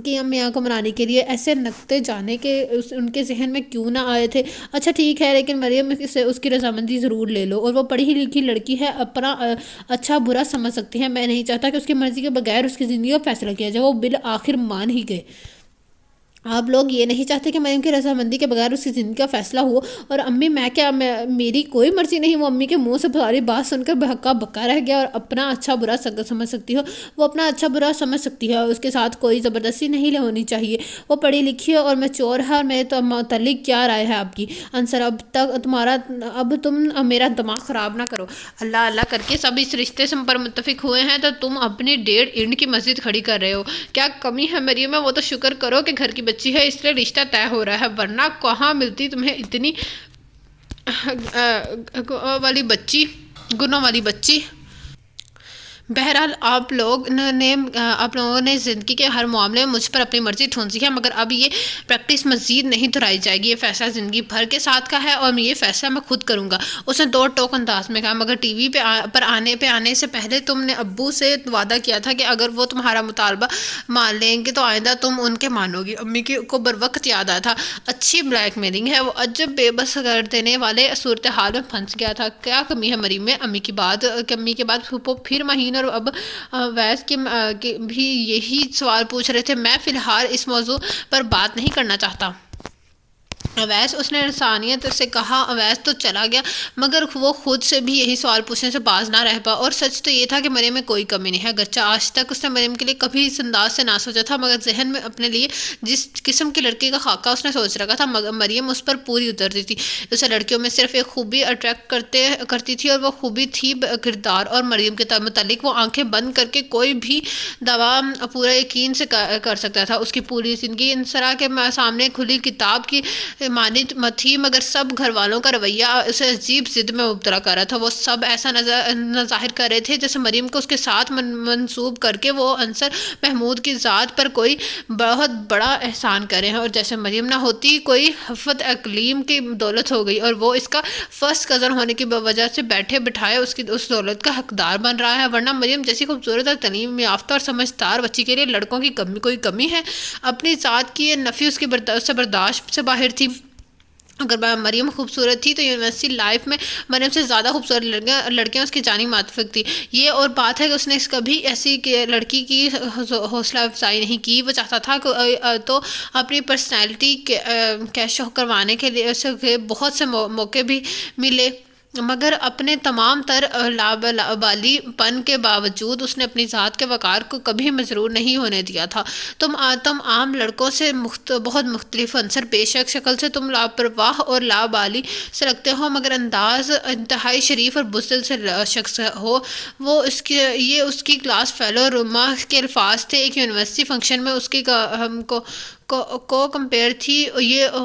کی امیاں کو منانے کے لیے ایسے نقطے جانے کے ان کے ذہن میں کیوں نہ آئے تھے. اچھا ٹھیک ہے، لیکن مریم سے اس کی رضامندی ضرور لے لو، اور وہ پڑھی لکھی لڑکی ہے، اپنا اچھا برا سمجھ سکتی ہے. میں نہیں چاہتا کہ اس کی مرضی کے بغیر اس کی زندگی کا فیصلہ کیا جائے. وہ بالآخر مان ہی گئے. آپ لوگ یہ نہیں چاہتے کہ مریم کی رضامندی کے بغیر اس کی زندگی کا فیصلہ ہو. اور امی میں کیا، میری کوئی مرضی نہیں. وہ امی کے منہ سے ساری بات سن کر بہکا بکا رہ گیا. اور اپنا اچھا برا سمجھ سکتی ہو، وہ اپنا اچھا برا سمجھ سکتی ہے، اس کے ساتھ کوئی زبردستی نہیں ہونی چاہیے. وہ پڑھی لکھی ہے اور میچور ہے. اور میرے متعلق کیا رائے ہے آپ کی انصر؟ اب تم میرا دماغ خراب نہ کرو. اللہ اللہ کر کے سب اس رشتے سے پر متفق ہوئے ہیں، تو تم اپنی 1.5 اینٹ کی مسجد کھڑی کر رہے ہو. کیا کمی ہے مریم میں؟ وہ تو شکر کرو کہ گھر کی بچی ہے، اس لیے رشتہ طے ہو رہا ہے، ورنہ کہاں ملتی تمہیں اتنی گنوں والی بچی. بہرحال آپ لوگوں نے زندگی کے ہر معاملے میں مجھ پر اپنی مرضی تھونسی ہے، مگر اب یہ پریکٹس مزید نہیں دہرائی جائے گی. یہ فیصلہ زندگی بھر کے ساتھ کا ہے، اور یہ فیصلہ میں خود کروں گا. اس نے دو ٹوک انداز میں کہا. مگر ٹی وی پر آنے سے پہلے تم نے ابو سے وعدہ کیا تھا کہ اگر وہ تمہارا مطالبہ مان لیں گے تو آئندہ تم ان کے مانو گی. امی کو بروقت یاد آیا تھا. اچھی بلیک میلنگ ہے. وہ عجب بے بس کر دینے والے صورتحال میں پھنس گیا تھا. کیا کمی ہے مریم میں؟ امی کے بعد پھوپھو پھر مہین اور اب ویس کے بھی یہی سوال پوچھ رہے تھے. میں فی الحال اس موضوع پر بات نہیں کرنا چاہتا. اویس، اس نے انسانیت سے کہا. اویس تو چلا گیا، مگر وہ خود سے بھی یہی سوال پوچھنے سے باز نہ رہ پا. اور سچ تو یہ تھا کہ مریم میں کوئی کمی نہیں ہے، اگرچہ آج تک اس نے مریم کے لیے کبھی اس انداز سے نہ سوچا تھا، مگر ذہن میں اپنے لیے جس قسم کی لڑکی کا خاکہ اس نے سوچ رکھا تھا، مریم اس پر پوری اترتی تھی. اسے لڑکیوں میں صرف ایک خوبی اٹریکٹ کرتی تھی، اور وہ خوبی تھی کردار. اور مریم کے متعلق وہ آنکھیں بند کر کے کوئی بھی دعویٰ پورا یقین سے کر سکتا تھا. اس کی پوری زندگی انصرا کے سامنے کھلی کتاب کی مانند تھی، مگر سب گھر والوں کا رویہ اسے عجیب ضد میں مبتلا کر رہا تھا. وہ سب ایسا ظاہر کر رہے تھے جیسے مریم کو اس کے ساتھ منسوب کر کے وہ انصر محمود کی ذات پر کوئی بہت بڑا احسان کرے ہیں، اور جیسے مریم نہ ہوتی کوئی حفت اقلیم کی دولت ہو گئی، اور وہ اس کا فرسٹ کزن ہونے کی وجہ سے بیٹھے بٹھائے اس دولت کا حقدار بن رہا ہے. ورنہ مریم جیسی خوبصورت اور تعلیم یافتہ اور سمجھدار بچی کے لیے لڑکوں کی کوئی کمی ہے؟ اپنی ذات کی یہ نفی اس کی برداشت سے باہر تھی. اگر مریم خوبصورت تھی تو یونیورسٹی لائف میں مریم سے زیادہ خوبصورت لڑکیاں اس کی جانب متفق تھی. یہ اور بات ہے کہ اس نے کبھی ایسی لڑکی کی حوصلہ افزائی نہیں کی. وہ چاہتا تھا تو اپنی پرسنالٹی کیش کروانے کے لیے اسے بہت سے موقع بھی ملے، مگر اپنے تمام تر لابالی پن کے باوجود اس نے اپنی ذات کے وقار کو کبھی مجروح نہیں ہونے دیا تھا. تم عام لڑکوں سے بہت مختلف انصر. بے شک شکل سے تم لاپرواہ اور لابالی سے لگتے ہو، مگر انداز انتہائی شریف اور بزدل سے شخص ہو. یہ اس کی کلاس فیلو روما کے الفاظ تھے. ایک یونیورسٹی فنکشن میں اس کی کو کمپیئر تھی.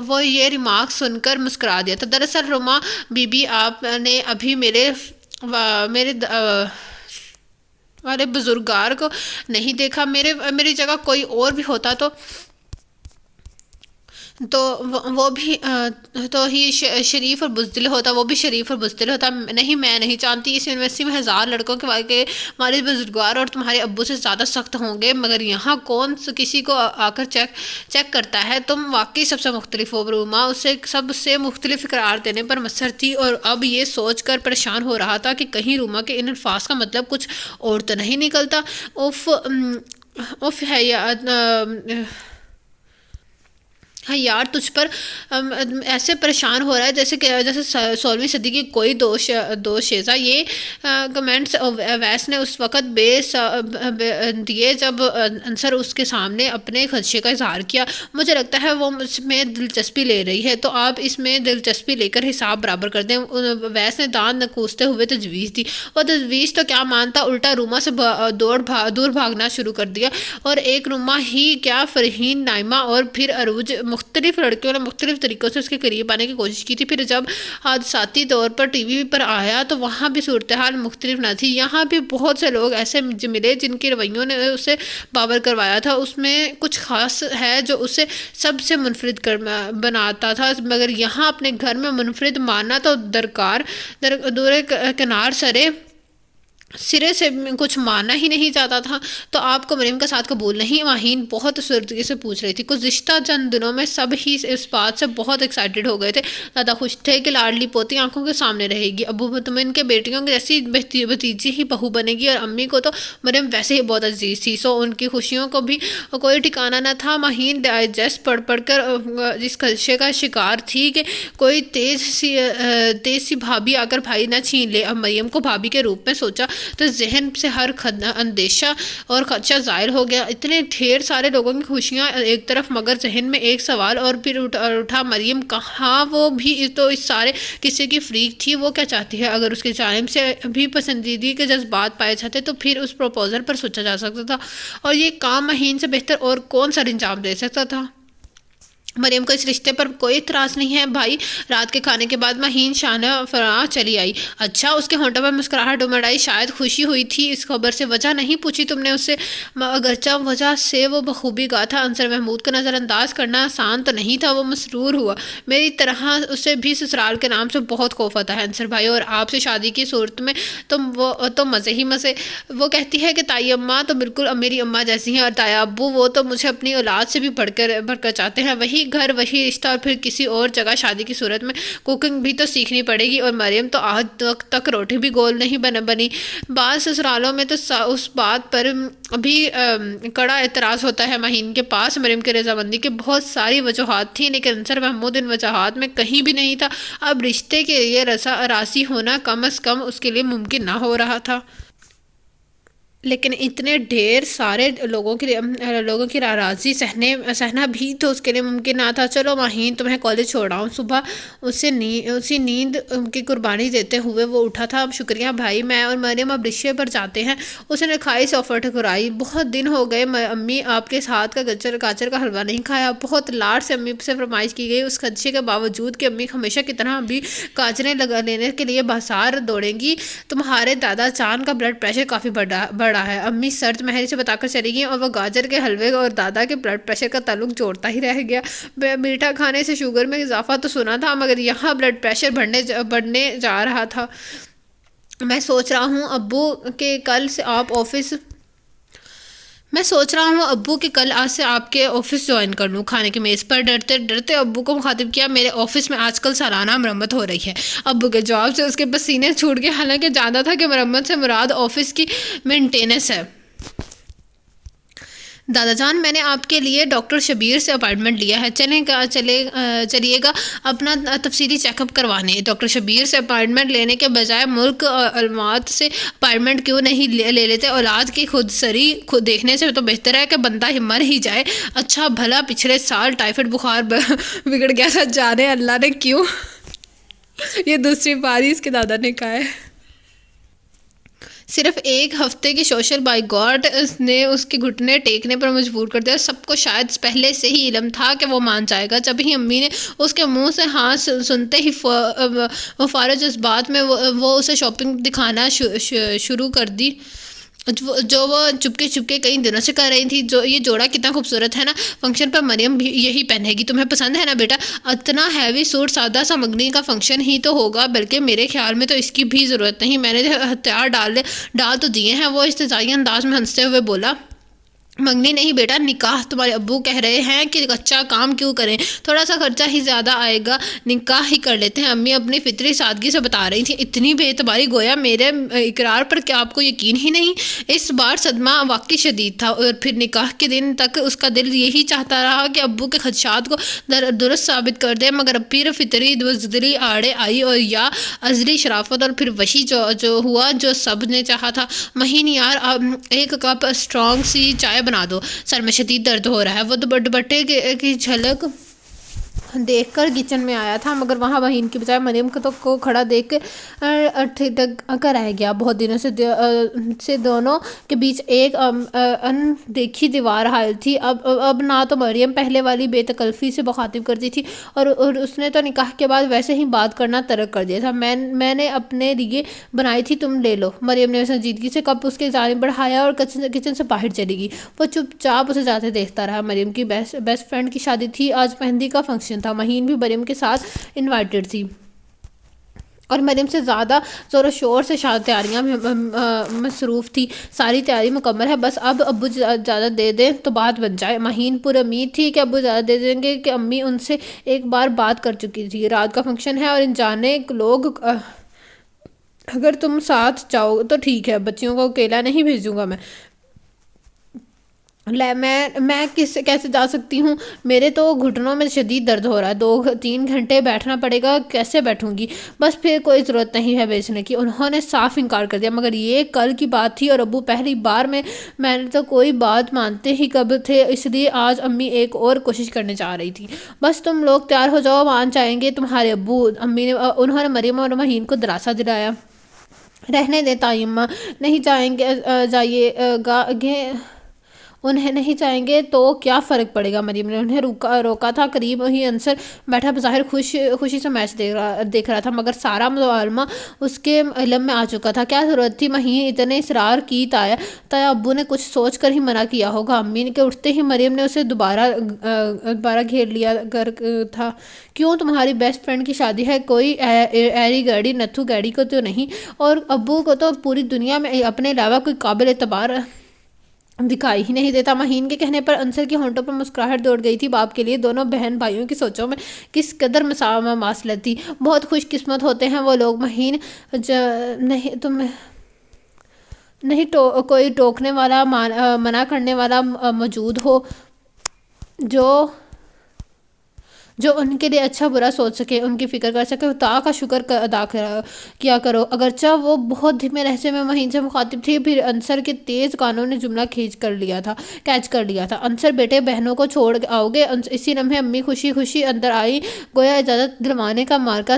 وہ یہ ریمارک سن کر مسکرا دیا تھا. دراصل روما بی آپ نے ابھی میرے بزرگار کو نہیں دیکھا. میری جگہ کوئی اور بھی ہوتا تو وہ بھی شریف اور بزدل ہوتا. نہیں، میں نہیں جانتی. اس یونیورسٹی میں 1000 لڑکوں کے والد بزرگوار اور تمہارے ابو سے زیادہ سخت ہوں گے، مگر یہاں کون کسی کو آ کر چیک کرتا ہے؟ تم واقعی سب سے مختلف ہو. روما اسے سب سے مختلف قرار دینے پر مصر تھی، اور اب یہ سوچ کر پریشان ہو رہا تھا کہ کہیں روما کے ان الفاظ کا مطلب کچھ اور تو نہیں نکلتا. ہے یار، تجھ پر ایسے پریشان ہو رہا ہے جیسے 16ویں صدی کی کوئی دو شیزہ. یہ کمنٹس اویس نے اس وقت دیے جب انصر اس کے سامنے اپنے خدشے کا اظہار کیا. مجھے لگتا ہے وہ اس میں دلچسپی لے رہی ہے، تو آپ اس میں دلچسپی لے کر حساب برابر کر دیں. اویس نے دانت نکوستے ہوئے تجویز دی. اور تجویز تو کیا مانتا، الٹا روما سے دور بھاگنا شروع کر دیا. اور ایک روما ہی کیا، فرحین، نائمہ اور پھر عروج، مختلف لڑکیوں نے مختلف طریقوں سے اس کے قریب آنے کی کوشش کی تھی. پھر جب حادثاتی طور پر ٹی وی پر آیا تو وہاں بھی صورتحال مختلف نہ تھی. یہاں بھی بہت سے لوگ ایسے ملے جن کے رویوں نے اسے باور کروایا تھا. اس میں کچھ خاص ہے جو اسے سب سے منفرد بناتا تھا، مگر یہاں اپنے گھر میں منفرد ماننا تو دور کنار سرے سرے سے کچھ ماننا ہی نہیں چاہتا تھا۔ تو آپ کو مریم کا ساتھ قبول نہیں؟ ماہین بہت سردگی سے پوچھ رہی تھی۔ گزشتہ چند دنوں میں سب ہی اس بات سے بہت ایکسائٹڈ ہو گئے تھے، زیادہ خوش تھے کہ لاڈلی پوتی آنکھوں کے سامنے رہے گی، ابو مطمئن کے بیٹیوں کی جیسی بھتیجی ہی بہو بنے گی، اور امی کو تو مریم ویسے ہی بہت عزیز تھی، سو ان کی خوشیوں کو بھی کوئی ٹھکانہ نہ تھا۔ ماہین ڈائجسٹ پڑھ پڑھ کر جس خدشے کا شکار تھی کہ کوئی تیز سی بھابھی آ کر بھائی نہ چھین لے، اب مریم کو بھابھی کے روپ میں سوچا تو ذہن سے ہر اندیشہ اور خدشہ ظاہر ہو گیا۔ اتنے ڈھیر سارے لوگوں کی خوشیاں ایک طرف، مگر ذہن میں ایک سوال اور پھر اٹھا، مریم کہاں؟ وہ بھی تو اس سارے قصے کی فریق تھی، وہ کیا چاہتی ہے؟ اگر اس کی جانب سے بھی پسندیدگی کے جذبات پائے جاتے تو پھر اس پروپوزل پر سوچا جا سکتا تھا، اور یہ کام مہین سے بہتر اور کون سر انجام دے سکتا تھا؟ مریم کو اس رشتے پر کوئی اعتراض نہیں ہے بھائی۔ رات کے کھانے کے بعد مہین شانہ فراں چلی آئی۔ اچھا، اس کے ہونٹوں پر مسکراہٹ امڑ آئی، شاید خوشی ہوئی تھی اس خبر سے۔ وجہ نہیں پوچھی تم نے اس سے؟ اگرچہ وجہ سے وہ بخوبی گا تھا، انصر محمود کو نظر انداز کرنا آسان تو نہیں تھا۔ وہ مسرور ہوا، میری طرح اسے بھی سسرال کے نام سے بہت خوف آتا ہے انصر بھائی، اور آپ سے شادی کی صورت میں تو مزے ہی مزے۔ وہ کہتی ہے کہ تائی اماں تو بالکل میری اماں جیسی ہیں، اور تایا ابو وہ تو مجھے اپنی اولاد سے بھی بڑھ کر چاہتے ہیں۔ وہی گھر، وہی رشتہ، اور پھر کسی اور جگہ شادی کی صورت میں کوکنگ بھی تو سیکھنی پڑے گی، اور مریم تو آج تک روٹی بھی گول نہیں بنی۔ بعض سسرالوں میں تو اس بات پر بھی کڑا اعتراض ہوتا ہے۔ مہین کے پاس مریم کی رضامندی کی بہت ساری وجوہات تھیں، لیکن انصر محمود ان وجوہات میں کہیں بھی نہیں تھا۔ اب رشتے کے لیے راضی ہونا کم از کم اس کے لیے ممکن نہ ہو رہا تھا، لیکن اتنے ڈھیر سارے لوگوں کی ناراضی سہنا بھی تو اس کے لیے ممکن نہ تھا۔ چلو ماہین، تمہیں کالج چھوڑ رہا ہوں۔ صبح اسی نیند کی قربانی دیتے ہوئے وہ اٹھا تھا۔ اب شکریہ بھائی، میں اور مریم اب رشتے پر جاتے ہیں۔ اس نے کھائی سے آفر ٹھکرائی۔ بہت دن ہو گئے امی آپ کے ہاتھ کا گاجر کا حلوہ نہیں کھایا۔ بہت لاڈ سے امی سے فرمائش کی گئی، اس خدشے کے باوجود کہ امی ہمیشہ کی طرح ابھی گاجریں لینے کے لیے بازار دوڑیں گی۔ تمہارے دادا چاند کا بلڈ پریشر کافی بڑا ہے، امی سرد مہری سے بتا کر چلی گئی، اور وہ گاجر کے حلوے اور دادا کے بلڈ پریشر کا تعلق جوڑتا ہی رہ گیا۔ میٹھا کھانے سے شوگر میں اضافہ تو سنا تھا، مگر یہاں بلڈ پریشر بڑھنے جا رہا تھا۔ میں سوچ رہا ہوں ابو کہ کل سے آپ کے آفس جوائن کر لوں۔ کھانے کی میز پر ڈرتے ڈرتے ابو کو مخاطب کیا، میرے آفس میں آج کل سالانہ مرمت ہو رہی ہے۔ ابو کے جواب سے اس کے پسینے چھوٹ گئے، حالانکہ جانتا تھا کہ مرمت سے مراد آفس کی مینٹیننس ہے۔ دادا جان، میں نے آپ کے لیے ڈاکٹر شبیر سے اپائنٹمنٹ لیا ہے، چلیے گا اپنا تفصیلی چیک اپ کروانے۔ ڈاکٹر شبیر سے اپائنٹمنٹ لینے کے بجائے ملک علامات سے اپائنٹمنٹ کیوں نہیں لے لیتے؟ اولاد کی خودسری دیکھنے سے تو بہتر ہے کہ بندہ ہی مر ہی جائے۔ اچھا بھلا پچھلے سال ٹائیفائڈ بخار بگڑ گیا تھا، جانے اللہ نے کیوں۔ یہ دوسری باری اس کے دادا نے کہا ہے۔ صرف ایک ہفتے کی سوشل بائیکاٹ نے اس کے گھٹنے ٹیکنے پر مجبور کر دیا۔ سب کو شاید پہلے سے ہی علم تھا کہ وہ مان جائے گا۔ جب ہی امی نے اس کے منہ سے ہاں سنتے ہی فوراً جذبات میں وہ اسے شاپنگ دکھانا شروع کر دی، جو وہ چپکے کئی دنوں سے کر رہی تھی۔ یہ جوڑا کتنا خوبصورت ہے نا، فنکشن پر مریم بھی یہی پہنے گی، تمہیں پسند ہے نا بیٹا؟ اتنا ہیوی سوٹ سادہ سا منگنی کا فنکشن ہی تو ہوگا، بلکہ میرے خیال میں تو اس کی بھی ضرورت نہیں، میں نے ہتھیار ڈال تو دیے ہیں۔ وہ استہزائی انداز میں ہنستے ہوئے بولا، منگنی نہیں بیٹا، نکاح۔ تمہارے ابو کہہ رہے ہیں کہ اچھا کام کیوں کریں، تھوڑا سا خرچہ ہی زیادہ آئے گا، نکاح ہی کر لیتے ہیں۔ امی اپنی فطری سادگی سے بتا رہی تھی، اتنی بے اعتباری، گویا میرے اقرار پر کیا آپ کو یقین ہی نہیں؟ اس بار صدمہ واقعی شدید تھا، اور پھر نکاح کے دن تک اس کا دل یہی چاہتا رہا کہ ابو کے خدشات کو درست ثابت کر دے، مگر پھر فطری بزدلی آڑے آئی، اور یا ازلی شرافت، اور پھر وہی جو ہوا جو سب نے چاہا تھا۔ مہین یار، ایک کپ اسٹرانگ سی چائے بنا دو، سر میں شدید درد ہو رہا ہے۔ وہ دوپٹے کی جھلک دیکھ کر کچن میں آیا تھا، مگر وہاں مہین کی بجائے مریم کو کھڑا دیکھ کر رہ گیا۔ بہت دنوں سے دونوں کے بیچ ایک اندیکھی دیوار حائل تھی۔ اب نہ تو مریم پہلے والی بے تکلفی سے مخاطب کرتی تھی، اور اس نے تو نکاح کے بعد ویسے ہی بات کرنا ترک کر دیا تھا۔ میں نے اپنے لیے بنائی تھی، تم لے لو۔ مریم نے سنجیدگی سے کپ اس کے جانب بڑھایا اور کچن سے باہر چلی گئی۔ وہ چپ چاپ اسے جاتے دیکھتا رہا۔ مریم کی بیسٹ فرینڈ کی شادی تھی، آج مہندی کا فنکشن تھا، مہین بھی مریم کے ساتھ انوائٹڈ تھی۔ اور مریم سے زیادہ زور و شور سے تیاریاں مصروف تھی. ساری تیاری مکمل ہے، بس اب ابو اجازت دے دیں تو بات بن جائے. مہین پر امید تھی کہ ابو اجازت دے دیں گے کہ امی ان سے ایک بار بات کر چکی تھی. رات کا فنکشن ہے اور انجانے لوگ، اگر تم ساتھ جاؤ تو ٹھیک ہے، بچیوں کو اکیلا نہیں بھیجوں گا میں کیسے جا سکتی ہوں؟ میرے تو گھٹنوں میں شدید درد ہو رہا ہے، 2-3 گھنٹے بیٹھنا پڑے گا. کیسے بیٹھوں گی؟ بس پھر کوئی ضرورت نہیں ہے بھیجنے کی. انہوں نے صاف انکار کر دیا. مگر یہ کل کی بات تھی اور ابو پہلی بار میں نے تو کوئی بات مانتے ہی کب تھے، اس لیے آج امی ایک اور کوشش کرنے جا رہی تھی. بس تم لوگ تیار ہو جاؤ، مان جائیں گے تمہارے ابو. امی نے انہوں نے مریم اور مہین کو دلاسا دلایا. رہنے دیں تائیمہ، نہیں جائیے گے، انہیں نہیں چاہیں گے تو کیا فرق پڑے گا؟ مریم نے انہیں روکا تھا. قریب ہی انصر بیٹھا بظاہر خوشی سے میچ دیکھ رہا تھا، مگر سارا معاملہ اس کے علم میں آ چکا تھا. کیا ضرورت تھی مہین اتنے اصرار کی؟ تایا ابو نے کچھ سوچ کر ہی منع کیا ہوگا. امی کے اٹھتے ہی مریم نے اسے دوبارہ گھیر لیا تھا. کیوں؟ تمہاری بیسٹ فرینڈ کی شادی ہے، کوئی ایری گیڑی نتھو گیڑی کو تو نہیں، اور ابو کو تو پوری دنیا میں اپنے علاوہ کوئی قابل اعتبار دکھائی ہی نہیں دیتا. مہین کے کہنے پر انصر کے ہونٹوں پر مسکراہٹ دوڑ گئی تھی. باپ کے لیے دونوں بہن بھائیوں کی سوچوں میں کس قدر مماثلت تھی. بہت خوش قسمت ہوتے ہیں وہ لوگ. مہین، نہیں کوئی ٹوکنے والا، منع کرنے والا موجود ہو جو ان کے لیے اچھا برا سوچ سکے، ان کی فکر کر سکے. خدا کا شکر ادا کیا کرو. اگرچہ وہ بہت دھیمے لہجے میں مہین سے مخاطب تھی، پھر انصر کے تیز کانوں نے جملہ کیچ کر لیا تھا. انصر بیٹے، بہنوں کو چھوڑ آؤ گے؟ اسی لمحے امی خوشی اندر آئی، گویا اجازت دلوانے کا مارکا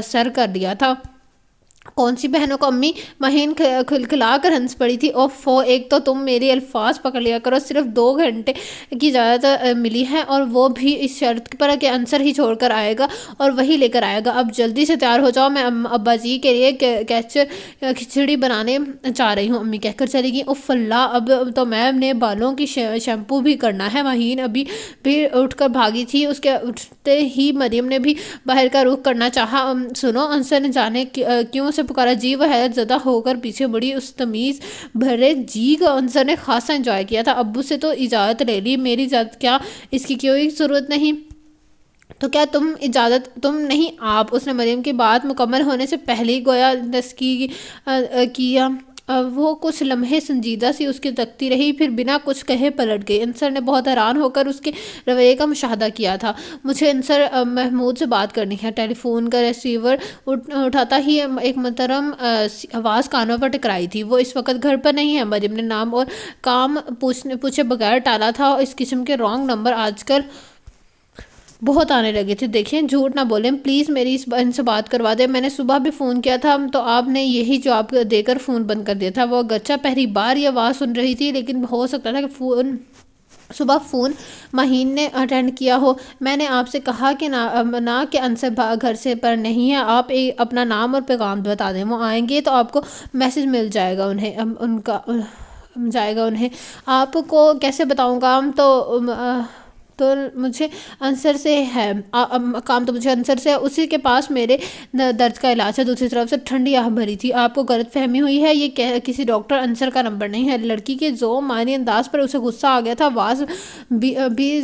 سر کر لیا تھا. کون سی بہنوں کو امی؟ مہین کھلکھلا کر ہنس پڑی تھی. اوفو، ایک تو تم میرے الفاظ پکڑ لیا کرو. صرف 2 گھنٹے کی اجازت ملی ہے، اور وہ بھی اس شرط پر کہ انصر ہی چھوڑ کر آئے گا اور وہی لے کر آئے گا. اب جلدی سے تیار ہو جاؤ، میں ابا جی کے لیے کھچڑی بنانے چاہ رہی ہوں. امی کہہ کر چلی گئی. اف اللہ، اب تو میں نے بالوں کی شیمپو بھی کرنا ہے. مہین ابھی بھی اٹھ کر بھاگی تھی. اس کے اٹھتے ہی مریم نے بھی باہر کا رخ کرنا چاہا. سنو، انصر نے جانے کیوں سے پکارا. جی. وہ حیرت زدہ ہو کر پیچھے بڑی. اس تمیز بھرے جی کا انصر نے خاصا انجوائے کیا تھا. ابو سے تو اجازت لے لی، میری اجازت کیا؟ اس کی کوئی ضرورت نہیں. تو کیا تم نہیں آپ؟ اس نے مریم کی بات مکمل ہونے سے پہلے ہی گویا کیا. وہ کچھ لمحے سنجیدہ سی اس کی تکتی رہی، پھر بنا کچھ کہے پلٹ گئی. انصر نے بہت حیران ہو کر اس کے رویے کا مشاہدہ کیا تھا. مجھے انصر محمود سے بات کرنی ہے. ٹیلی فون کا ریسیور اٹھاتا ہی ایک محترم آواز کانوں پر ٹکرائی تھی. وہ اس وقت گھر پر نہیں ہے. مریم نے نام اور کام پوچھے بغیر ٹالا تھا. اس قسم کے رانگ نمبر آج کل بہت آنے لگے تھے. دیکھیں، جھوٹ نہ بولیں پلیز، میری ان سے بات کروا دیں. میں نے صبح بھی فون کیا تھا تو آپ نے یہی جواب دے کر فون بند کر دیا تھا. وہ اگرچہ پہلی بار یہ آواز سن رہی تھی، لیکن ہو سکتا تھا کہ صبح فون مہین نے اٹینڈ کیا ہو. میں نے آپ سے کہا کہ نہ کہ انصر گھر سے پر نہیں ہے. آپ اپنا نام اور پیغام بتا دیں، وہ آئیں گے تو آپ کو میسج مل جائے گا. انہیں آپ کو کیسے بتاؤں؟ کام تو مجھے انصر سے ہے. اسی کے پاس میرے درد کا علاج ہے. دوسری طرف سے ٹھنڈی آہ بھری تھی. آپ کو غلط فہمی ہوئی ہے، یہ کسی ڈاکٹر انصر کا نمبر نہیں ہے. لڑکی کے ذو معنی انداز پر اسے غصہ آ گیا تھا. آواز بھی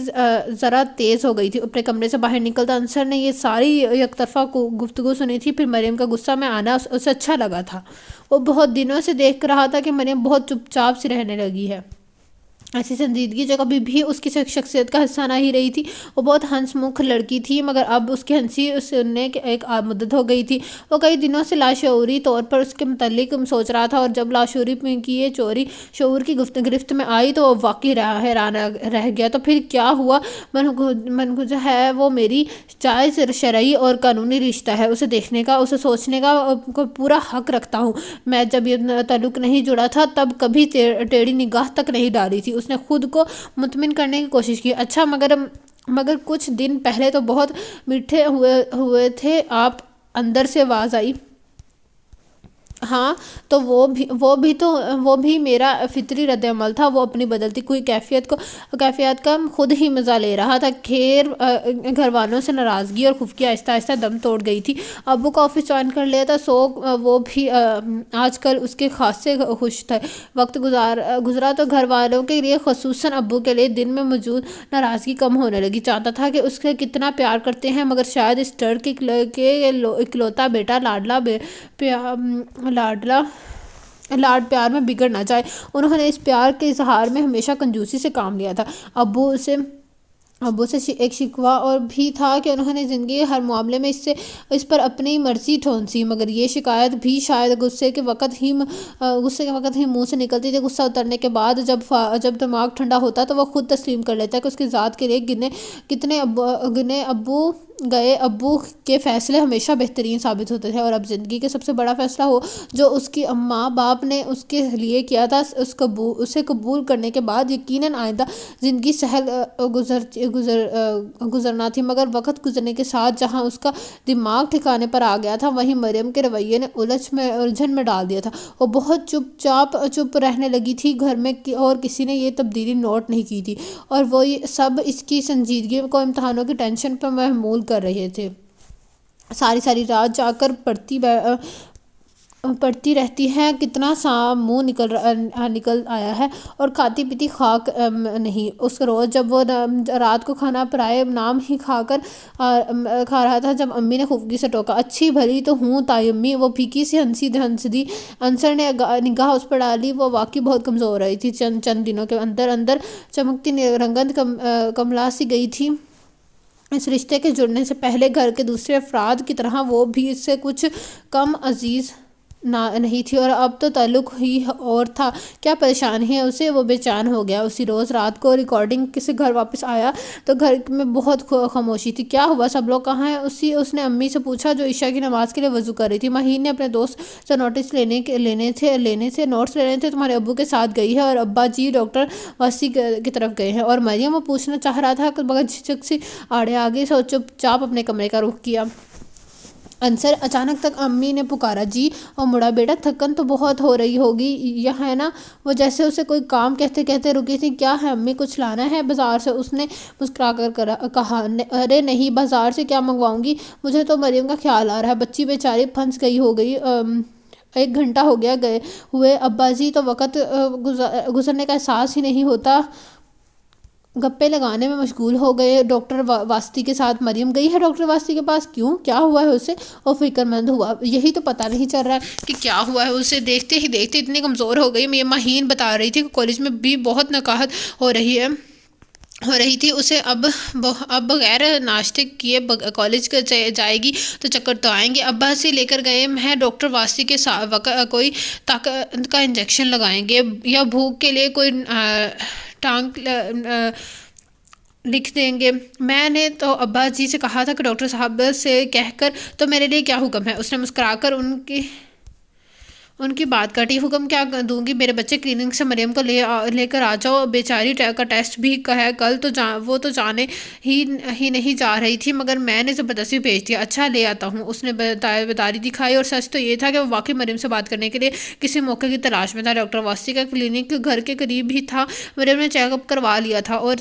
ذرا تیز ہو گئی تھی. اپنے کمرے سے باہر نکلتا انصر نے یہ ساری یک طرفہ گفتگو سنی تھی. پھر مریم کا غصہ میں آنا اسے اچھا لگا تھا. وہ بہت دنوں سے دیکھ رہا تھا کہ مریم بہت چپ چاپ سی رہنے لگی ہے. ایسی سنجیدگی جو کبھی بھی اس کی شخصیت کا حصہ نہیں رہی تھی. وہ بہت ہنس مکھ لڑکی تھی، مگر اب اس کی ہنسی سننے ایک مدت ہو گئی تھی. وہ کئی دنوں سے لاشعوری طور پر اس کے متعلق سوچ رہا تھا، اور جب لاشعوری کی یہ چوری شعور کی گرفت میں آئی تو وہ واقعی حیران رہ گیا. تو پھر کیا ہوا؟ من جو ہے وہ میری جائز شرعی اور قانونی رشتہ ہے. اسے دیکھنے کا، اسے سوچنے کا پورا حق رکھتا ہوں. میں جب یہ تعلق نہیں جڑا تھا تب کبھی ٹیڑھی نگاہ تک نہیں ڈالی تھی. اس نے خود کو مطمئن کرنے کی کوشش کی. اچھا، مگر کچھ دن پہلے تو بہت میٹھے ہوئے تھے آپ. اندر سے آواز آئی. ہاں تو وہ بھی میرا فطری رد عمل تھا۔ وہ اپنی بدلتی ہوئی کیفیت کا خود ہی مزہ لے رہا تھا۔ خیر گھر والوں سے ناراضگی اور خفیہ آہستہ آہستہ دم توڑ گئی تھی۔ ابو کا آفس جوائن کر لیا تھا، سو وہ بھی آج کل اس کے خاصے خوش تھے۔ وقت گزرا تو گھر والوں کے لیے، خصوصاً ابو کے لیے، دن میں موجود ناراضگی کم ہونے لگی۔ جانتا تھا کہ اس سے کتنا پیار کرتے ہیں، مگر شاید اس ڈر کے اکلوتا بیٹا لاڈ پیار میں بگڑ نہ جائے۔ انہوں نے اس پیار کے اظہار میں ہمیشہ کنجوسی سے کام لیا تھا۔ ابو سے ایک شکوہ اور بھی تھا کہ انہوں نے زندگی کے ہر معاملے میں اس پر اپنی مرضی ٹھونسی، مگر یہ شکایت بھی شاید غصے کے وقت ہی منہ سے نکلتی تھی۔ غصہ اترنے کے بعد جب دماغ ٹھنڈا ہوتا تو وہ خود تسلیم کر لیتا کہ اس کی ذات کے لیے گنے ابو کے فیصلے ہمیشہ بہترین ثابت ہوتے تھے، اور اب زندگی کے سب سے بڑا فیصلہ ہو جو اس کی ماں باپ نے اس کے لیے کیا تھا، اسے قبول کرنے کے بعد یقیناً آئندہ زندگی سہل گزرنا تھی۔ مگر وقت گزرنے کے ساتھ جہاں اس کا دماغ ٹھکانے پر آ گیا تھا، وہیں مریم کے رویے نے الجھن میں ڈال دیا تھا۔ وہ بہت چپ رہنے لگی تھی گھر میں، اور کسی نے یہ تبدیلی نوٹ نہیں کی تھی، اور وہ سب اس کی سنجیدگی کو امتحانوں کی ٹینشن پر محمول کر رہے تھے۔ ساری رات جا کر پڑھتی رہتی ہے، کتنا سا منہ نکل آیا ہے، اور کھاتی پیتی خاک نہیں۔ اس روز جب وہ رات کو کھانا پرائے نام ہی کھا رہا تھا، جب امی نے خفگی سے ٹوکا، اچھی بھلی تو ہوں تائی امی۔ وہ پھیکی سی ہنسی انصر نے نگاہ اس پر ڈالی۔ وہ واقعی بہت کمزور ہو رہی تھی، چند دنوں کے اندر چمکتی رنگت کملا سی گئی تھی۔ اس رشتے کے جڑنے سے پہلے گھر کے دوسرے افراد کی طرح وہ بھی اس سے کچھ کم عزیز نہیں تھی، اور اب تو تعلق ہی اور تھا۔ کیا پریشانی ہے اسے؟ وہ بے چین ہو گیا۔ اسی روز رات کو ریکارڈنگ سے گھر واپس آیا تو گھر میں بہت خاموشی تھی۔ کیا ہوا؟ سب لوگ کہاں ہیں؟ اس نے امی سے پوچھا جو عشاء کی نماز کے لیے وضو کر رہی تھی۔ مہین نے اپنے دوست سے نوٹس لینے تھے، تمہارے ابو کے ساتھ گئی ہے، اور ابا جی ڈاکٹر واسطی کی طرف گئے ہیں۔ اور مریم، وہ پوچھنا چاہ رہا تھا مگر جھجک سے آڑے آگے سے چپ چاپ اپنے کمرے کا رخ کیا۔ انصر اچانک تک امی نے پکارا، جی، اور مڑا، بیٹا تھکن تو بہت ہو رہی ہوگی، یہ ہے نا؟ وہ جیسے اسے کوئی کام کہتے رکی تھی۔ کیا ہے امی، کچھ لانا ہے بازار سے؟ اس نے مسکرا کر کہا۔ ارے نہیں، بازار سے کیا منگواؤں گی؟ مجھے تو مریم کا خیال آ رہا ہے، بچی بیچاری پھنس گئی ہوگی۔ 1 گھنٹہ ہو گیا گئے ہوئے، ابا جی تو وقت گزرنے کا احساس ہی نہیں ہوتا، گپے لگانے میں مشغول ہو گئے۔ ڈاکٹر واسطی کے ساتھ؟ مریم گئی ہے ڈاکٹر واسطی کے پاس؟ کیوں، کیا ہوا ہے اسے؟ اور فکر مند ہوا۔ یہی تو پتہ نہیں چل رہا ہے کہ کیا ہوا ہے اسے۔ دیکھتے ہی دیکھتے اتنی کمزور ہو گئی۔ مہین بتا رہی تھی کہ کالج میں بھی بہت نقاہت ہو رہی تھی، اسے اب بغیر ناشتے کیے کالج جائے گی تو چکر تو آئیں گے۔ ابا سے لے کر گئے ہیں ڈاکٹر واسطی کے ساتھ، کوئی طاقت کا انجیکشن لگائیں گے، یا بھوک کے لیے کوئی ٹانک لکھ دیں گے۔ میں نے تو ابا جی سے کہا تھا کہ ڈاکٹر صاحب سے کہہ کر تو میرے لیے کیا حکم ہے؟ اس نے مسکرا کر ان کی بات کاٹی۔ حکم کیا دوں گی؟ میرے بچے کلینک سے مریم کو لے کر آ جاؤ، بیچاری کا ٹیسٹ بھی ہے کل، تو وہ تو جانے ہی نہیں جا رہی تھی، مگر میں نے زبردستی بھیج دیا۔ اچھا، لے آتا ہوں۔ اس نے بیداری دکھائی، اور سچ تو یہ تھا کہ وہ واقعی مریم سے بات کرنے کے لیے کسی موقع کی تلاش میں تھا۔ ڈاکٹر واسطی کا کلینک گھر کے قریب ہی تھا۔ مریم نے چیک اپ کروا لیا تھا، اور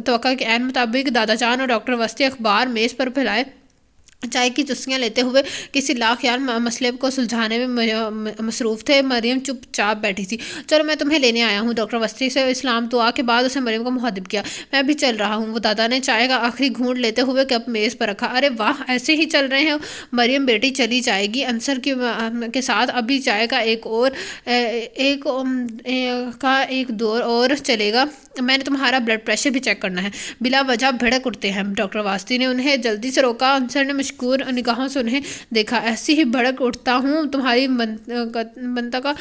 توقع کے عین مطابق دادا جان اور ڈاکٹر واسطی اخبار میز پر پھیلائے چائے کی چسکیاں لیتے ہوئے کسی لاخیال مسئلے کو سلجھانے میں مصروف تھے۔ مریم چپ چاپ بیٹھی تھی۔ چلو، میں تمہیں لینے آیا ہوں۔ ڈاکٹر وسطی سے اسلام دعا کے بعد اسے مریم کو مخاطب کیا۔ میں بھی چل رہا ہوں۔ وہ دادا نے چائے کا آخری گھونٹ لیتے ہوئے کپ میز پر رکھا۔ ارے واہ، ایسے ہی چل رہے ہیں مریم بیٹی، چلی جائے گی انصر کے ساتھ، ابھی چائے کا ایک دور اور چلے گا۔ میں نے تمہارا بلڈ پریشر بھی چیک کرنا ہے۔ بلا وجہ بھڑک اٹھتے ہیں۔ ڈاکٹر واسطی نے انہیں جلدی سے روکا۔ انصر نے مشکور نگاہوں سے انہیں دیکھا۔ ایسی ہی بھڑک اٹھتا ہوں، تمہاری منطقہ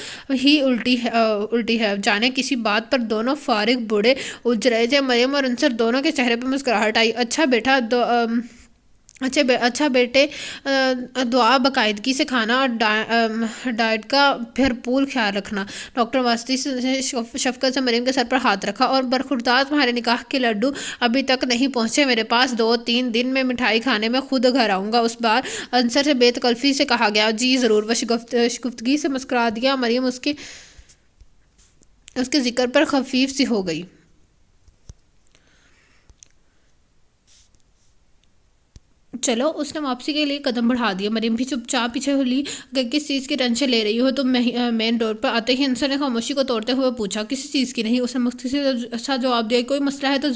ہی الٹی ہے۔ جانے کسی بات پر دونوں فارغ بوڑھے الجھ رہے تھے۔ مریم اور انصر دونوں کے چہرے پر مسکراہٹ آئی۔ اچھا بیٹا، اچھا بیٹے، دعا باقاعدگی سے کھانا اور ڈائٹ کا بھرپور خیال رکھنا۔ ڈاکٹر واسطی نے شفقت سے مریم کے سر پر ہاتھ رکھا۔ اور برخوردار، تمہارے نکاح کے لڈو ابھی تک نہیں پہنچے میرے پاس، 2-3 دن میں مٹھائی کھانے میں خود گھر آؤں گا، اس بار انصر سے بے تکلفی سے کہا گیا۔ جی ضرور، وہ شگفتگی سے مسکرا دیا۔ مریم اس کے ذکر پر خفیف سی ہو گئی۔ چلو، اس نے واپسی کے لیے قدم بڑھا دیا۔ مریم بھی چپ چاپ پیچھے لی کہ کس چیز کی ٹینشن لے رہی ہو تم؟ مین ڈور پر آتے ہی انصر نے خاموشی کو توڑتے ہوئے پوچھا۔ کسی چیز کی نہیں، اس نے مختصر سا جواب دیا۔ کوئی مسئلہ ہے تو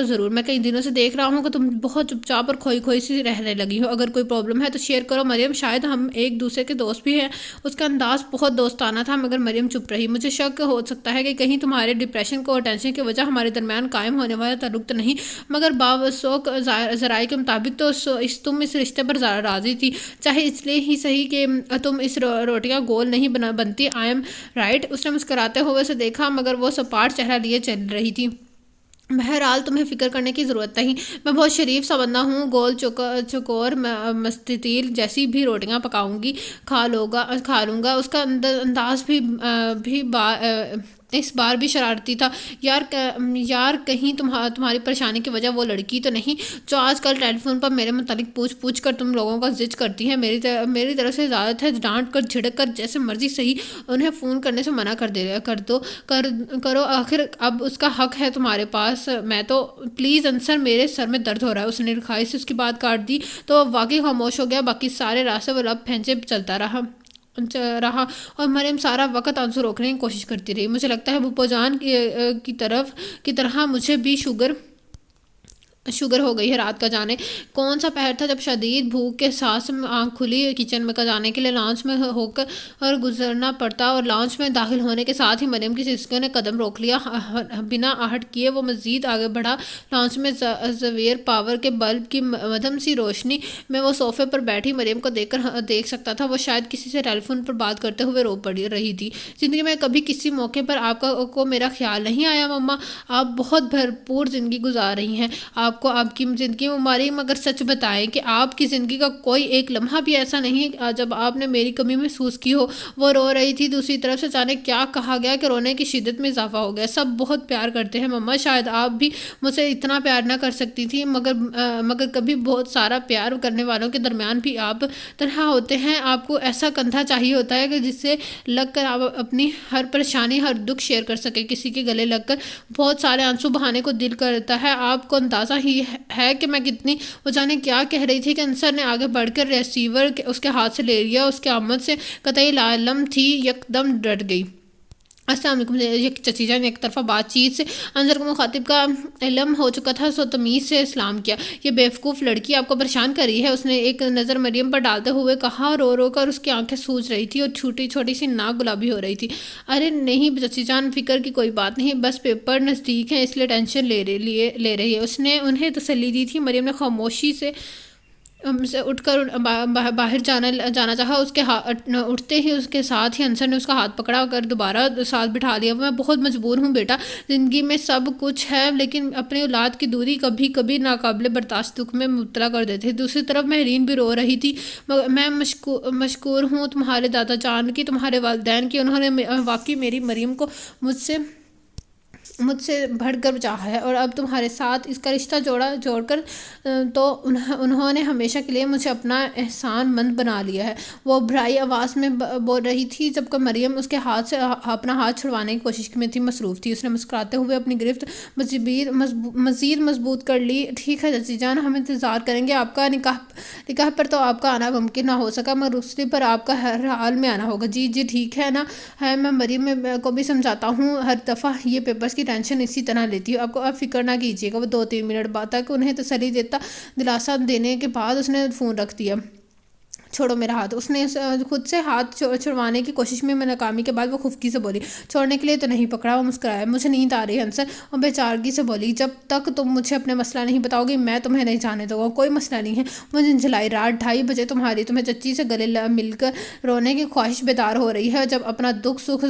ضرور، میں کئی دنوں سے دیکھ رہا ہوں کہ تم بہت چپ چاپ اور کھوئی سی رہنے لگی ہو۔ اگر کوئی پرابلم ہے تو شیئر کرو مریم، شاید ہم ایک دوسرے کے دوست بھی ہیں۔ اس کا انداز بہت دوستانہ تھا، مگر مریم چپ رہی۔ مجھے شک ہو سکتا ہے کہ کہیں تمہارے ڈپریشن کو اور ٹینشن کی وجہ ہمارے درمیان قائم ہونے والا تعلق تو نہیں، مگر باوثوق ذرائع کے مطابق تو تم اس رشتے پر راضی تھی، چاہے اس لیے ہی صحیح کہ تم اس روٹیاں گول نہیں بنتی۔ I am right? اس نے مسکراتے ہوئے اسے دیکھا، مگر وہ سپاٹ چہرہ لیے چل رہی تھی۔ بہرحال تمہیں فکر کرنے کی ضرورت نہیں، میں بہت شریف سا بندہ ہوں، گول چکور مستطیل جیسی بھی روٹیاں پکاؤں گی، کھا لوں گا۔ اس کا انداز بھی اس بار بھی شرارتی تھا۔ یار کہیں تمہاری پریشانی کی وجہ وہ لڑکی تو نہیں جو آج کل ٹیلی فون پر میرے متعلق پوچھ کر تم لوگوں کا زج کرتی ہے؟ میری طرف سے اجازت ہے، ڈانٹ کر جھڑک کر جیسے مرضی صحیح، انہیں فون کرنے سے منع کرو، آخر اب اس کا حق ہے تمہارے پاس۔ میں تو پلیز انصر، میرے سر میں درد ہو رہا ہے۔ اس نے رکھائی سے اس کی بات کاٹ دی تو وہ واقعی خاموش ہو گیا۔ باقی سارے راستے وہ لب پھینچے چلتا رہا اور مریم سارا وقت آنسو روکنے کی کوشش کرتی رہی۔ مجھے لگتا ہے پھپھو جان کی طرح مجھے بھی شوگر ہو گئی ہے۔ رات کا جانے کون سا پہر تھا جب شدید بھوک کے ساتھ آنکھ کھلی، کچن میں جانے کے لیے لانچ میں ہو کر اور گزرنا پڑتا، اور لانچ میں داخل ہونے کے ساتھ ہی مریم کی سسکیوں نے قدم روک لیا۔ بنا آہٹ کیے وہ مزید آگے بڑھا۔ لانچ میں زویر پاور کے بلب کی مدھم سی روشنی میں وہ صوفے پر بیٹھی مریم کو دیکھ سکتا تھا۔ وہ شاید کسی سے ٹیلی فون پر بات کرتے ہوئے رو پڑ رہی تھی۔ زندگی میں کبھی کسی موقع پر آپ کو میرا خیال نہیں آیا مما؟ آپ بہت بھرپور زندگی گزار رہی ہیں، آپ کو آپ کی زندگی مبارک، مگر سچ بتائیں کہ آپ کی زندگی کا کوئی ایک لمحہ بھی ایسا نہیں جب آپ نے میری کمی محسوس کی ہو۔ وہ رو رہی تھی۔ دوسری طرف سے اچانک کیا کہا گیا کہ رونے کی شدت میں اضافہ ہو گیا۔ سب بہت پیار کرتے ہیں مما، شاید آپ بھی مجھ سے اتنا پیار نہ کر سکتی تھی، مگر کبھی بہت سارا پیار کرنے والوں کے درمیان بھی آپ تنہا ہوتے ہیں۔ آپ کو ایسا کندھا چاہیے ہوتا ہے کہ جس سے لگ کر آپ اپنی ہر پریشانی، ہر دکھ شیئر کر سکے۔ کسی کے گلے لگ کر بہت سارے آنسو بہانے کو دل کرتا ہے۔ آپ کو اندازہ ہی ہے کہ میں کتنی وہ جانے کیا کہہ رہی تھی کہ انصر نے آگے بڑھ کر ریسیور اس کے ہاتھ سے لے لیا۔ اس کے آمد سے قطعی لالم تھی، یک دم ڈٹ گئی۔ السلام علیکم۔ چچی جان ایک طرفہ بات چیت سے انصر کو مخاطب کا علم ہو چکا تھا، سو تمیز سے اسلام کیا۔ یہ بیوقوف لڑکی آپ کو پریشان کر رہی ہے، اس نے ایک نظر مریم پر ڈالتے ہوئے کہا۔ رو کر اس کی آنکھیں سوج رہی تھی اور چھوٹی سی ناک گلابی ہو رہی تھی۔ ارے نہیں چچی جان، فکر کی کوئی بات نہیں، بس پیپر نزدیک ہیں اس لیے ٹینشن لے رہی ہے۔ اس نے انہیں تسلی دی تھی۔ مریم نے خاموشی سے اٹھ کر باہر جانا چاہا۔ اس کے اٹھتے ہی اس کے ساتھ ہی انصر نے اس کا ہاتھ پکڑا کر دوبارہ ساتھ بٹھا لیا۔ میں بہت مجبور ہوں بیٹا، زندگی میں سب کچھ ہے، لیکن اپنی اولاد کی دوری کبھی کبھی ناقابل برداشت دکھ میں مبتلا کر دیتی ہے۔ دوسری طرف مہرین بھی رو رہی تھی۔ میں مشکور ہوں تمہارے دادا جان کی، تمہارے والدین کی، انہوں نے واقعی میری مریم کو مجھ سے بڑھ کر چاہا ہے، اور اب تمہارے ساتھ اس کا رشتہ جوڑ کر تو انہوں نے ہمیشہ کے لیے مجھے اپنا احسان مند بنا لیا ہے۔ وہ بھرائی آواز میں بول رہی تھی جبکہ مریم اس کے ہاتھ سے اپنا ہاتھ چھڑوانے کی کوشش میں مصروف تھی۔ اس نے مسکراتے ہوئے اپنی گرفت مزید مضبوط کر لی۔ ٹھیک ہے چچی جان، ہم انتظار کریں گے۔ آپ کا نکاح پر تو آپ کا آنا ممکن نہ ہو سکا، مگر رخصتی پر آپ کا ہر حال میں آنا ہوگا۔ جی ٹھیک ہے نا؟ میں مریم کو بھی سمجھاتا ہوں، ہر دفعہ یہ پیپرز کی ٹینشن اسی طرح لیتی ہوں۔ آپ فکر نہ کیجیے گا۔ وہ 2-3 منٹ بعد تک انہیں تسلی دلاسا دینے کے بعد اس نے فون رکھ دیا۔ چھوڑو میرا ہاتھ۔ اس نے خود سے ہاتھ چھڑوانے کی کوشش میں ناکامی کے بعد وہ خفکی سے بولی، چھوڑنے کے لیے تو نہیں پکڑا۔ وہ مسکرایا، مجھے نیند آ رہی ہے انصر، اور بے چارگی سے بولی، جب تک تم مجھے اپنے مسئلہ نہیں بتاؤ گی میں تمہیں نہیں جانے دوں گا۔ کوئی مسئلہ نہیں ہے، وہ جھنجھلائی، رات 2:30 بجے تمہیں چچی سے گلے مل کر رونے کی خواہش بیدار ہو رہی ہے، جب اپنا دکھ سکھ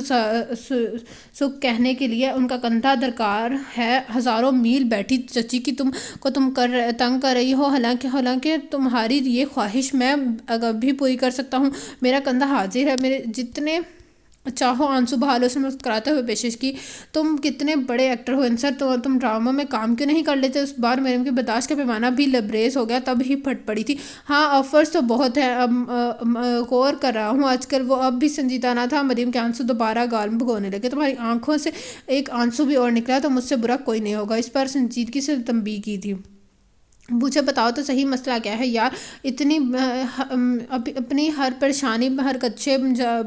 کہنے کے لیے ان کا کندھا درکار ہے۔ ہزاروں میل بیٹھی چچی کی تم تنگ کر رہی ہو، حالانکہ تمہاری یہ خواہش میں بھی پوری کر سکتا ہوں۔ میرا کندھا حاضر ہے، میرے جتنے چاہو آنسو بہا لو۔ اس نے مسکراتے ہوئے پیشکش کی۔ تم کتنے بڑے ایکٹر ہو انصر، تم ڈراموں میں کام کیوں نہیں کر لیتے؟ اس بار مریم کی برداشت کا پیمانہ بھی لبریز ہو گیا، تب ہی پھٹ پڑی تھی۔ ہاں آفرز تو بہت ہیں، غور کر رہا ہوں آج کل۔ وہ اب بھی سنجیدہ نہ تھا۔ مریم کے آنسو دوبارہ گال میں بھگونے لگے۔ تمہاری آنکھوں سے ایک آنسو بھی اور نکلا تو مجھ سے برا کوئی نہیں ہوگا۔ اس پر سنجیدگی سے تنبیہ کی تھی۔ مجھے بتاؤ تو صحیح مسئلہ کیا ہے یار، اپنی ہر پریشانی ہر کچے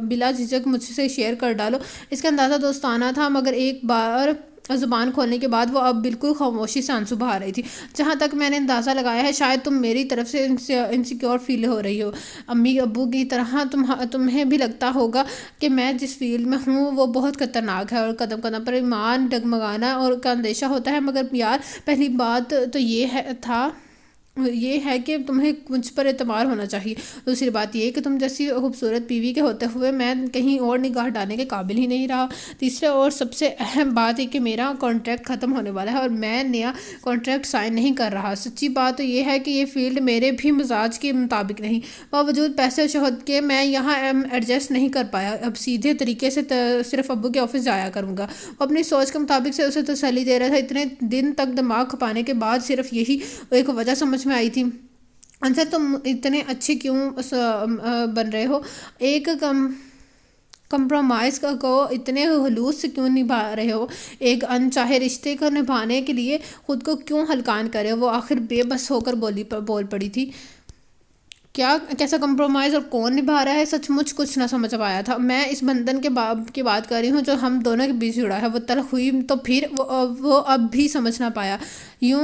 بلا جھجک مجھ سے شیئر کر ڈالو۔ اس کا اندازہ دوستانہ تھا، مگر ایک بار زبان کھولنے کے بعد وہ اب بالکل خاموشی سے آنسو بہا رہی تھی۔ جہاں تک میں نے اندازہ لگایا ہے شاید تم میری طرف سے انسیکیور فیل ہو رہی ہو۔ امی ابو کی طرح تمہیں بھی لگتا ہوگا کہ میں جس فیلڈ میں ہوں وہ بہت خطرناک ہے، اور قدم قدم پر ایمان ڈگمگانا اور کا اندیشہ ہوتا ہے۔ مگر یار پہلی بات تو یہ ہے کہ تمہیں مجھ پر اعتبار ہونا چاہیے۔ دوسری بات یہ کہ تم جیسی خوبصورت بیوی کے ہوتے ہوئے میں کہیں اور نگاہ ڈالنے کے قابل ہی نہیں رہا۔ تیسرے اور سب سے اہم بات یہ کہ میرا کانٹریکٹ ختم ہونے والا ہے اور میں نیا کانٹریکٹ سائن نہیں کر رہا۔ سچی بات تو یہ ہے کہ یہ فیلڈ میرے بھی مزاج کے مطابق نہیں، باوجود پیسے اور شہرت کے میں یہاں ایڈجسٹ نہیں کر پایا۔ اب سیدھے طریقے سے صرف ابو کے آفس جایا کروں گا۔ وہ اپنی سوچ کے مطابق سے اسے تسلی دے رہا تھا۔ اتنے دن تک دماغ کھپانے کے بعد صرف یہی ایک وجہ سمجھ میں آئی تھی، انصر تم اتنے اچھے کیوں بن رہے ہو؟ ایک کمپرومائز کو اتنے خلوص سے کیوں نبھا رہے ہو؟ ایک انچاہے رشتے کو نبھانے کے لیے خود کو کیوں ہلکان کرے ہو؟ وہ آخر بے بس ہو کر بول پڑی تھی۔ کیسا کمپرومائز اور کون نبھا رہا ہے؟ سچ مچ کچھ نہ سمجھ پایا تھا۔ میں اس بندھن کی بات کر رہی ہوں جو ہم دونوں کے بیچ جڑا ہے۔ وہ تلخ ہوئی تو پھر وہ اب بھی سمجھ نہ پایا۔ یوں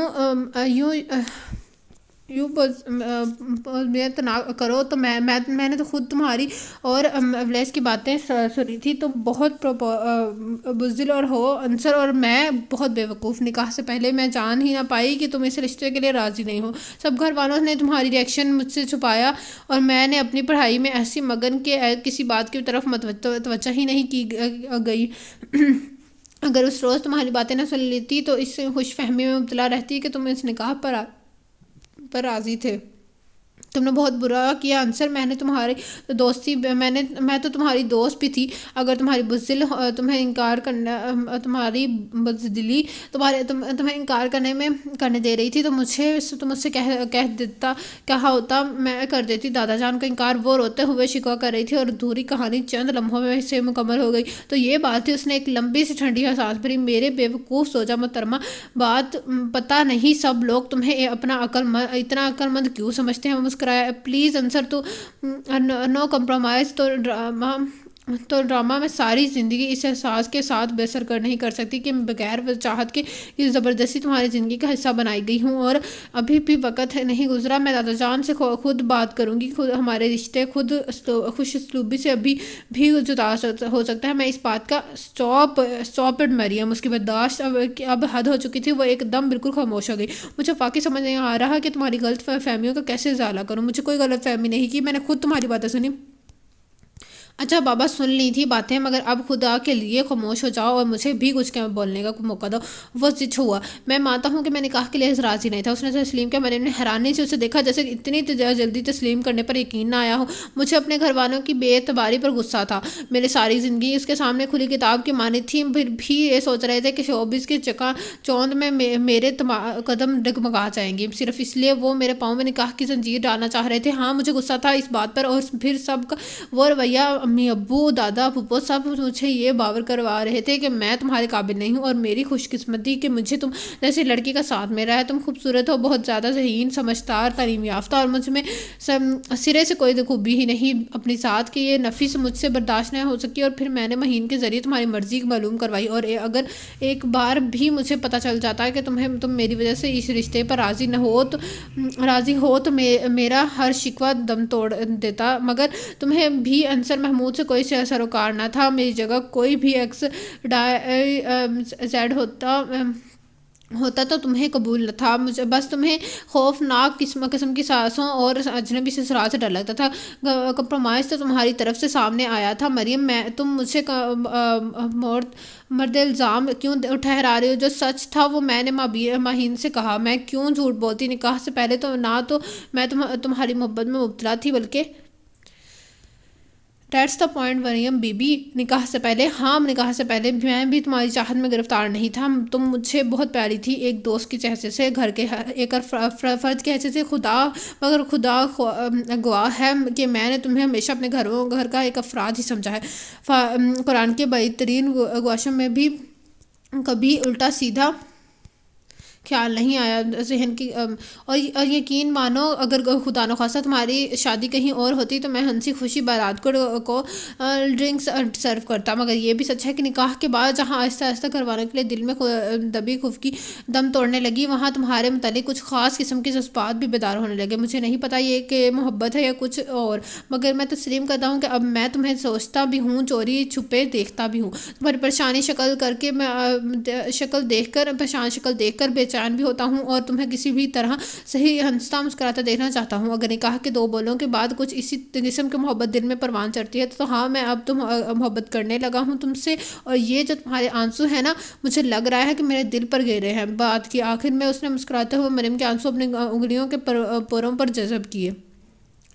نہ کرو تو میں نے تو خود تمہاری اور ولیس کی باتیں سنی تھی۔ تم بہت بزدل اور ہو انصر، اور میں بہت بیوقوف۔ نکاح سے پہلے میں جان ہی نہ پائی کہ تم اس رشتے کے لیے راضی نہیں ہو۔ سب گھر والوں نے تمہاری ریئیکشن مجھ سے چھپایا، اور میں نے اپنی پڑھائی میں ایسی مگن کہ کسی بات کی طرف توجہ ہی نہیں کی گئی۔ اگر اس روز تمہاری باتیں نہ سن لیتی تو اس خوش فہمی میں مبتلا رہتی کہ تم اس نکاح پر راضی تھے۔ تم نے بہت برا کیا انصر، میں نے تمہاری دوستی میں تو تمہاری دوست بھی تھی۔ اگر تمہاری بزدلی تمہیں انکار کرنے دے رہی تھی تو تم مجھ سے کہا ہوتا، میں کر دیتی۔ دادا جان کا انکار، وہ روتے ہوئے شکوہ کر رہی تھی، اور ادھوری کہانی چند لمحوں میں سے مکمل ہو گئی۔ تو یہ بات تھی۔ اس نے ایک لمبی سی ٹھنڈی سانس بھری۔ میرے بیوقوف سوجا محترمہ، بات پتہ نہیں سب لوگ تمہیں اتنا عقل مند کیوں سمجھتے ہیں؟ مسکرایا۔ پلیز انصر، تو نو کمپرومائز تو ڈرامہ میں ساری زندگی اس احساس کے ساتھ بسر نہیں کر سکتی کہ بغیر چاہت کے زبردستی تمہاری زندگی کا حصہ بنائی گئی ہوں، اور ابھی بھی وقت نہیں گزرا۔ میں دادا جان سے خود بات کروں گی، ہمارے رشتے خوش اسلوبی سے ابھی بھی جدا ہو سکتا ہے۔ میں اس بات کا اسٹاپ اٹ مریم۔ اس کی برداشت اب حد ہو چکی تھی، وہ ایک دم بالکل خاموش ہو گئی۔ مجھے واقعی سمجھ نہیں آ رہا کہ تمہاری غلط فہمیوں کا کیسے ازالہ کروں۔ مجھے کوئی غلط فہمی نہیں کی، میں نے خود تمہاری باتیں سنی۔ اچھا بابا، سن لی تھی باتیں، مگر اب خدا کے لیے خاموش ہو جاؤ اور مجھے بھی کچھ بولنے کا موقع دو۔ وہ زچ ہوا۔ میں مانتا ہوں کہ میں نکاح کے لیے راضی نہیں تھا۔ اس نے تسلیم کیا۔ مریم نے حیرانی سے اسے دیکھا، جیسے اتنی جلدی تسلیم کرنے پر یقین نہ آیا ہو۔ مجھے اپنے گھر والوں کی بے اعتباری پر غصہ تھا۔ میری ساری زندگی اس کے سامنے کھلی کتاب کی مانی تھی، پھر بھی یہ سوچ رہے تھے کہ شوبز کی چکا چوند میں میرے قدم ڈگمگا جائیں گے، صرف اس لیے وہ میرے پاؤں میں نکاح کی زنجیر ڈالنا چاہ رہے تھے۔ ہاں مجھے غصہ تھا اس بات پر، اور پھر سب کا وہ رویہ امی ابو دادا پھپھو سب مجھے یہ باور کروا رہے تھے کہ میں تمہارے قابل نہیں ہوں، اور میری خوش قسمتی کہ مجھے تم جیسی لڑکی کا ساتھ ملا ہے۔ تم خوبصورت ہو، بہت زیادہ ذہین، سمجھدار، تعلیم یافتہ، اور مجھ میں سرے سے کوئی خوبی ہی نہیں اپنی ساتھ کہ یہ نفس مجھ سے برداشت نہ ہو سکی، اور پھر میں نے مہین کے ذریعے تمہاری مرضی معلوم کروائی، اور اگر ایک بار بھی مجھے پتہ چل جاتا ہے کہ تم میری وجہ سے اس رشتے پر راضی ہو تو میرا ہر شکوہ دم توڑ دیتا، مگر تمہیں بھی انصر محمود سے کوئی سروکار نہ تھا۔ میری جگہ کوئی بھی ایکس زیڈ ہوتا تو تمہیں قبول نہ تھا۔ مجھے بس تمہیں خوفناک قسم کی سانسوں اور اجنبی سسرال سے ڈر لگتا تھا۔ کمپرومائز تو تمہاری طرف سے سامنے آیا تھا۔ مریم، تم مجھ سے مرد الزام کیوں ٹھہرا رہی ہو؟ جو سچ تھا وہ میں نے مہین سے کہا۔ میں کیوں جھوٹ بولتی؟ نکاح سے پہلے تو نہ تو میں تمہاری محبت میں مبتلا تھی، بلکہ that's the point Maryam Bibi بی، نکاح سے پہلے؟ ہاں، نکاح سے پہلے میں بھی تمہاری چاہت میں گرفتار نہیں تھا۔ تم مجھے بہت پیاری تھی، ایک دوست کی حیثیت سے، گھر کے ایک فرد کی حیثیت سے، مگر خدا گواہ ہے کہ میں نے تمہیں ہمیشہ اپنے گھر کا ایک افراد ہی سمجھا ہے۔ قرآن کے بعید ترین گوشوں میں بھی کبھی الٹا سیدھا خیال نہیں آیا ذہن کی، اور یقین مانو اگر خدا نخواستہ تمہاری شادی کہیں اور ہوتی تو میں ہنسی خوشی بارات کو ڈرنکس سرو کرتا، مگر یہ بھی سچ ہے کہ نکاح کے بعد جہاں آہستہ آہستہ گھر والوں کے لیے دل میں دبی خفگی دم توڑنے لگی، وہاں تمہارے متعلق کچھ خاص قسم کے جذبات بھی بیدار ہونے لگے۔ مجھے نہیں پتا یہ کہ محبت ہے یا کچھ اور، مگر میں تسلیم کرتا ہوں کہ اب میں تمہیں سوچتا بھی ہوں، چوری چھپے دیکھتا بھی ہوں، تمہاری پریشان شکل دیکھ کر بے چین بھی ہوتا ہوں، اور تمہیں کسی بھی طرح صحیح ہنستا مسکراتا دیکھنا چاہتا ہوں۔ اگر نکاح کے 2 بولوں کے بعد کچھ اسی قسم کی محبت دل میں پروان چڑھتی ہے تو ہاں، میں اب تو محبت کرنے لگا ہوں تم سے، اور یہ جو تمہارے آنسو ہیں نا، مجھے لگ رہا ہے کہ میرے دل پر گرے ہیں۔ بات کی آخر میں اس نے مسکراتے ہوئے مریم کے آنسو اپنی انگلیوں کے پوروں پر جذب کیے۔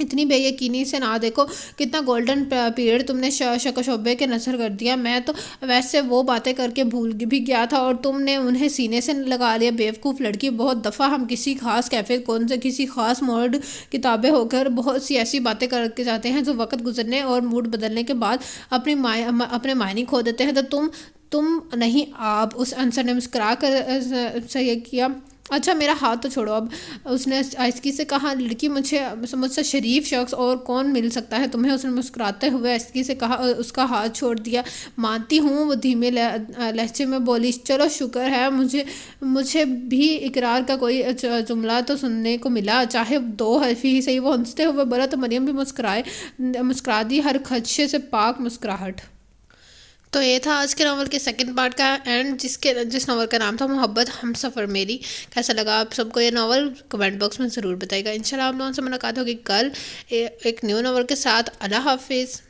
اتنی بے یقینی سے نہ دیکھو، کتنا گولڈن پیریڈ تم نے شک و شبے کے نثر کر دیا۔ میں تو ویسے وہ باتیں کر کے بھول بھی گیا تھا اور تم نے انہیں سینے سے لگا لیا۔ بیوقوف لڑکی، بہت دفعہ ہم کسی خاص کیفے کون سے کسی خاص موڈ کتابیں ہو کر بہت سی ایسی باتیں کر کے جاتے ہیں جو وقت گزرنے اور موڈ بدلنے کے بعد اپنے معنی کھو دیتے ہیں۔ تو تم نہیں، آپ، اس انصر نے مسکرا کر صحیح کیا۔ اچھا، میرا ہاتھ تو چھوڑو اب، اس نے آہستگی سے کہا۔ لڑکی، مجھ سے شریف شخص اور کون مل سکتا ہے تمہیں؟ اس نے مسکراتے ہوئے آہستگی سے کہا اور اس کا ہاتھ چھوڑ دیا۔ مانتی ہوں، وہ دھیمے لہجے میں بولی۔ چلو شکر ہے، مجھے بھی اقرار کا کوئی جملہ تو سننے کو ملا، چاہے 2 حرفی ہی صحیح۔ وہ ہنستے ہوئے بولا تو مریم بھی مسکرا دی، ہر خدشے سے پاک مسکراہٹ۔ تو یہ تھا آج کے ناول کے 2nd پارٹ کا اینڈ، جس ناول کا نام تھا محبت ہمسفر میری۔ کیسا لگا آپ سب کو یہ ناول؟ کمنٹ باکس میں ضرور بتائیے گا۔ انشاءاللہ آپ لوگوں سے ملاقات ہوگی کل ایک نیو ناول کے ساتھ۔ اللہ حافظ۔